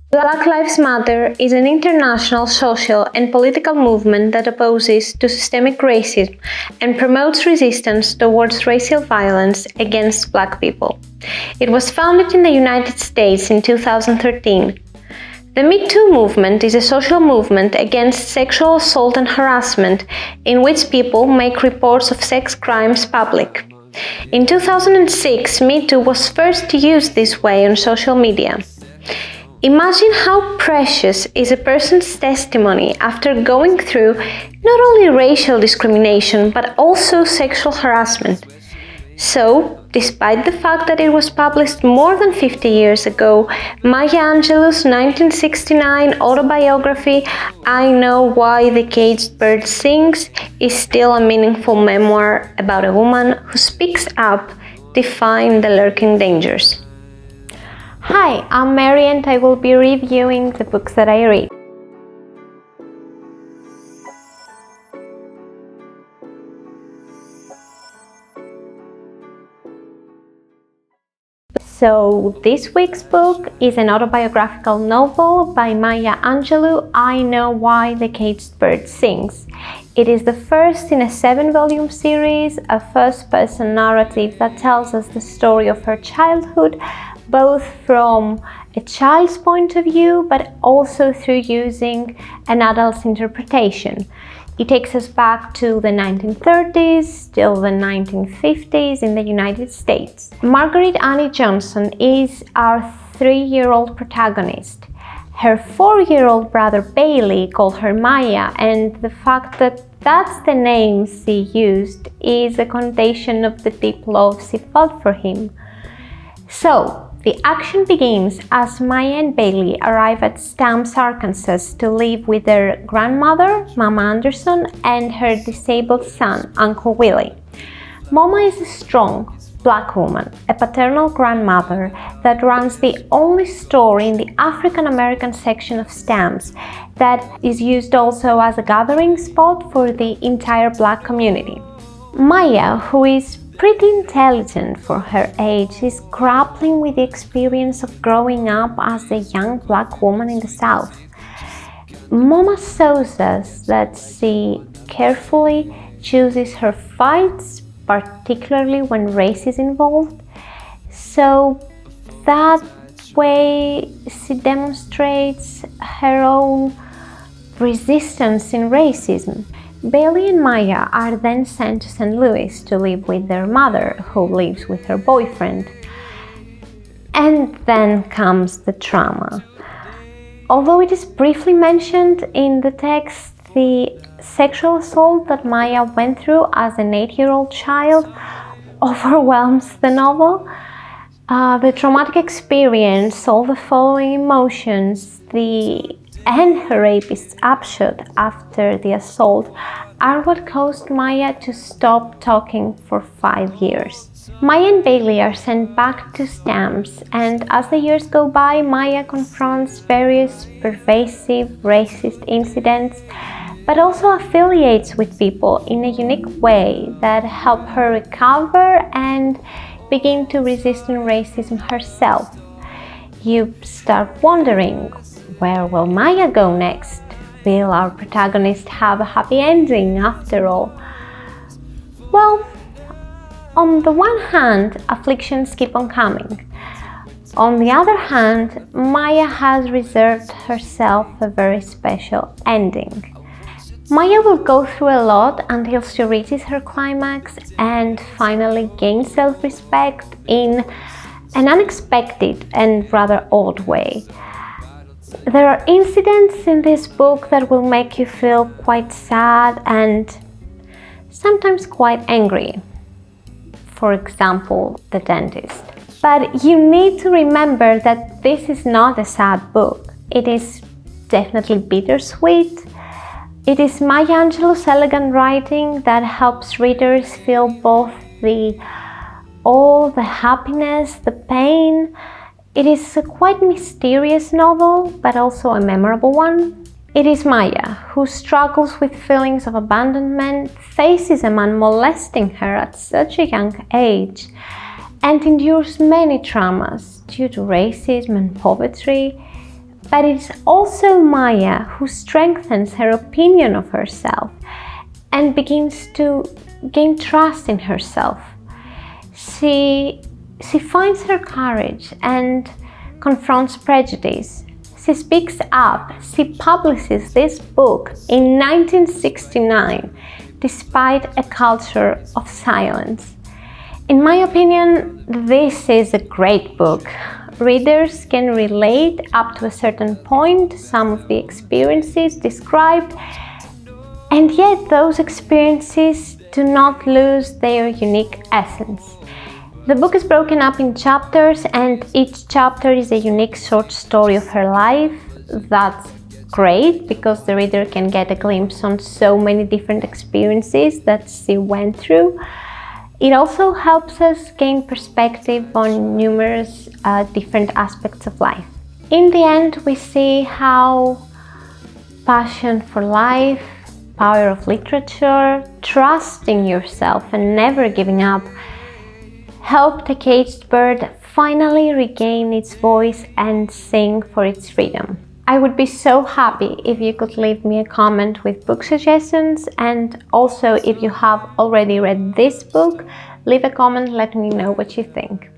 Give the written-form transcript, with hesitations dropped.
Black Lives Matter is an international social and political movement that opposes to systemic racism and promotes resistance towards racial violence against Black people. It was founded in the United States in 2013. The Metoo Movement is a social movement against sexual assault and harassment in which people make reports of sex crimes public. In 2006, Metoo was first used this way on social media. Imagine how precious is a person's testimony after going through not only racial discrimination but also sexual harassment. So, despite the fact that it was published more than 50 years ago, Maya Angelou's 1969 autobiography, I Know Why the Caged Bird Sings, is still a meaningful memoir about a woman who speaks up, defying the lurking dangers. Hi, I'm Mary and I will be reviewing the books that I read. So this week's book is an autobiographical novel by Maya Angelou, I Know Why the Caged Bird Sings. It is the first in a 7-volume series, a first-person narrative that tells us the story of her childhood, both from a child's point of view, but also through using an adult's interpretation. It takes us back to the 1930s till the 1950s in the United States. Margaret Annie Johnson is our 3-year-old protagonist. Her 4-year-old brother Bailey called her Maya, and the fact that that's the name she used is a connotation of the deep love she felt for him. So, the action begins as Maya and Bailey arrive at Stamps, Arkansas to live with their grandmother, Mama Anderson, and her disabled son, Uncle Willie. Mama is a strong Black woman, a paternal grandmother that runs the only store in the African American section of Stamps that is used also as a gathering spot for the entire Black community. Maya, who is pretty intelligent for her age, is grappling with the experience of growing up as a young Black woman in the South. Mama shows us that she carefully chooses her fights, particularly when race is involved. So that way she demonstrates her own resistance in racism. Bailey and Maya are then sent to St. Louis to live with their mother, who lives with her boyfriend. And then comes the trauma. Although it is briefly mentioned in the text, the sexual assault that Maya went through as an 8-year-old child overwhelms the novel. The traumatic experience, all the following emotions, and her rapist's upshot after the assault are what caused Maya to stop talking for 5 years. Maya and Bailey are sent back to Stamps, and as the years go by, Maya confronts various pervasive racist incidents, but also affiliates with people in a unique way that help her recover and begin to resist racism herself. You start wondering, where will Maya go next? Will our protagonist have a happy ending after all? Well, on the one hand, afflictions keep on coming. On the other hand, Maya has reserved herself a very special ending. Maya will go through a lot until she reaches her climax and finally gains self-respect in an unexpected and rather odd way. There are incidents in this book that will make you feel quite sad and sometimes quite angry. For example, the dentist. But you need to remember that this is not a sad book. It is definitely bittersweet. It is Maya Angelou's elegant writing that helps readers feel both the happiness, the pain. It is a quite mysterious novel, but also a memorable one. It is Maya, who struggles with feelings of abandonment, faces a man molesting her at such a young age, and endures many traumas due to racism and poverty, But it's also Maya who strengthens her opinion of herself and begins to gain trust in herself. She finds her courage and confronts prejudice. She speaks up. She publishes this book in 1969, despite a culture of silence. In my opinion, this is a great book. Readers can relate up to a certain point to some of the experiences described, and yet those experiences do not lose their unique essence. The book is broken up in chapters, and each chapter is a unique short story of her life. That's great because the reader can get a glimpse on so many different experiences that she went through. It also helps us gain perspective on numerous different aspects of life. In the end, we see how passion for life, power of literature, trusting yourself and never giving up helped a caged bird finally regain its voice and sing for its freedom. I would be so happy if you could leave me a comment with book suggestions, and also if you have already read this book, leave a comment, let me know what you think.